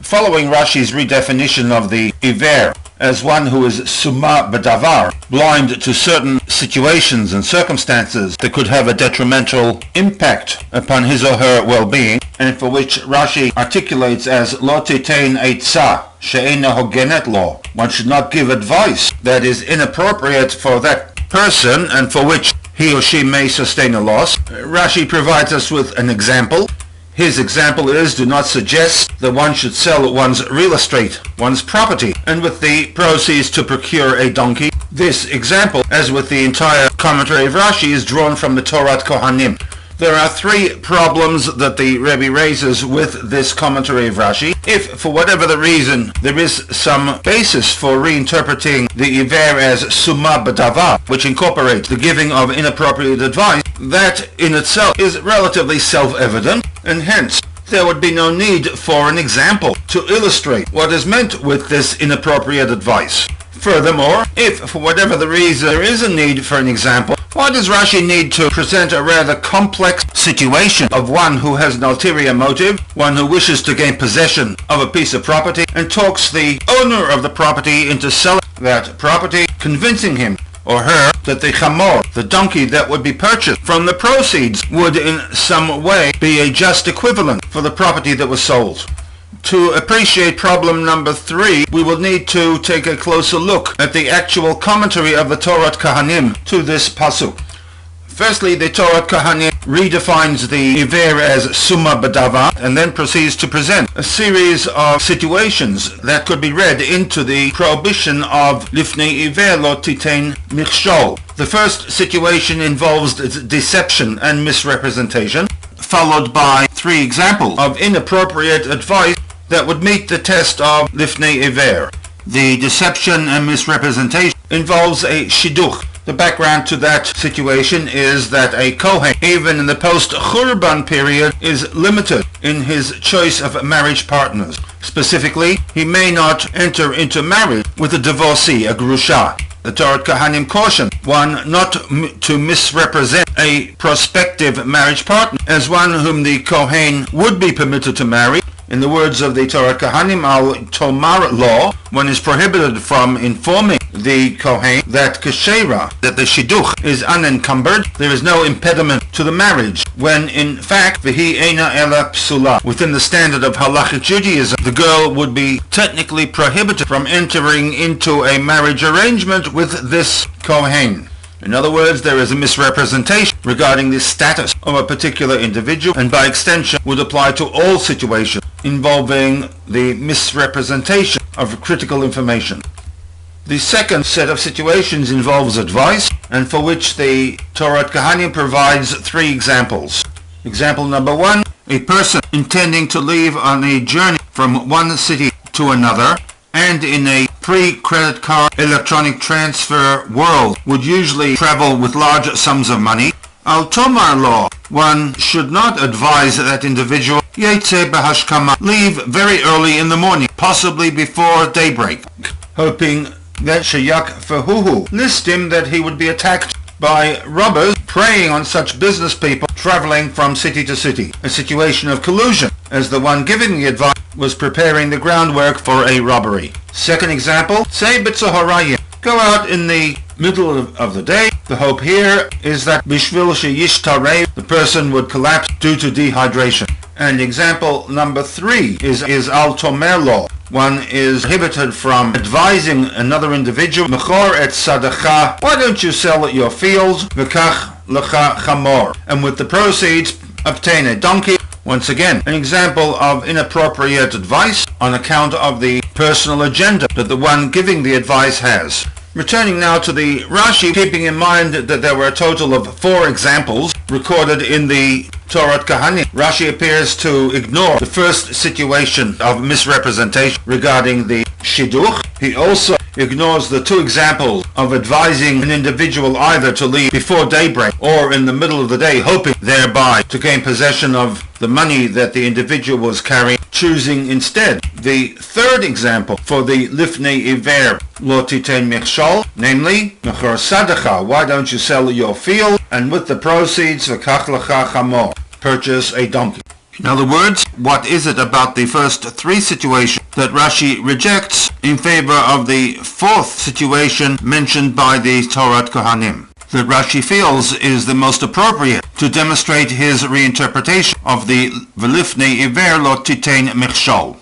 Following Rashi's redefinition of the Iver as one who is summa b'davar, blind to certain situations and circumstances that could have a detrimental impact upon his or her well-being, and for which Rashi articulates as lo titein eitzah she'eina hogenet lo, one should not give advice that is inappropriate for that person and for which he or she may sustain a loss. Rashi provides us with an example. His example is, do not suggest that one should sell one's real estate, one's property, and with the proceeds to procure a donkey. This example, as with the entire commentary of Rashi, is drawn from the TORAT KOHANIM. There are three problems that the Rebbe raises with this commentary of Rashi. If, for whatever the reason, there is some basis for reinterpreting the Iver as summa b'davar, which incorporates the giving of inappropriate advice, that in itself is relatively self-evident, and hence there would be no need for an example to illustrate what is meant with this inappropriate advice. Furthermore, if for whatever the reason there is a need for an example, why does Rashi need to present a rather complex situation of one who has an ulterior motive, one who wishes to gain possession of a piece of property and talks the owner of the property into selling that property, convincing him or her that the chamor, the donkey that would be purchased from the proceeds, would in some way be a just equivalent for the property that was sold? To appreciate problem number 3, we will need to take a closer look at the actual commentary of the TORAT KOHANIM to this pasuk. Firstly, the TORAT KOHANIM redefines the Iver as summa b'davar and then proceeds to present a series of situations that could be read into the prohibition of lifnei Iver lo titein michshol. The first situation involves deception and misrepresentation, followed by 3 examples of inappropriate advice that would meet the test of lifnei Iver. The deception and misrepresentation involves a shidduch. The background to that situation is that a Kohen, even in the post-Churban period, is limited in his choice of marriage partners. Specifically, he may not enter into marriage with a divorcee, a grusha. The TORAT KOHANIM caution one not to misrepresent a prospective marriage partner as one whom the Kohen would be permitted to marry. In the words of the TORAT KOHANIM, al tomar law, one is prohibited from informing the Kohen that keshera, that the shidduch is unencumbered, there is no impediment to the marriage, when in fact, v'hi eina ela psula, within the standard of halachic Judaism, the girl would be technically prohibited from entering into a marriage arrangement with this Kohen. In other words, there is a misrepresentation regarding the status of a particular individual, and by extension would apply to all situations involving the misrepresentation of critical information. The second set of situations involves advice, and for which the TORAT KOHANIM provides 3 examples. Example number 1, a person intending to leave on a journey from one city to another, and in a pre-credit card electronic transfer world would usually travel with large sums of money. Al tomar law, one should not advise that individual yetze b'hashkama, leave very early in the morning, possibly before daybreak, hoping that shayak fehuhu, list him that he would be attacked by robbers preying on such business people traveling from city to city, a situation of collusion, as the one giving the advice was preparing the groundwork for a robbery. Second example, say b'tzoharayim, go out in the middle of the day. The hope here is that bishvil sheyishtarei, the person would collapse due to dehydration. And example number 3 is al tomer law. One is prohibited from advising another individual, mechor et sadacha, why don't you sell your fields, v'kach lecha chamor, and with the proceeds obtain a donkey. Once again, an example of inappropriate advice on account of the personal agenda that the one giving the advice has. Returning now to the Rashi, keeping in mind that there were a total of 4 examples recorded in the TORAT KOHANIM, Rashi appears to ignore the first situation of misrepresentation regarding the shidduch. He also ignores the 2 examples of advising an individual either to leave before daybreak or in the middle of the day, hoping thereby to gain possession of the money that the individual was carrying, choosing instead the 3rd example for the lifnei Iver lo titein michshol, namely mechor sadacha, why don't you sell your field, and with the proceeds v'kach lecha chamor, purchase a donkey. In other words, what is it about the first three situations that Rashi rejects in favor of the fourth situation mentioned by the TORAT KOHANIM, that Rashi feels is the most appropriate to demonstrate his reinterpretation of the V'lifnei iver lo titein mechshol?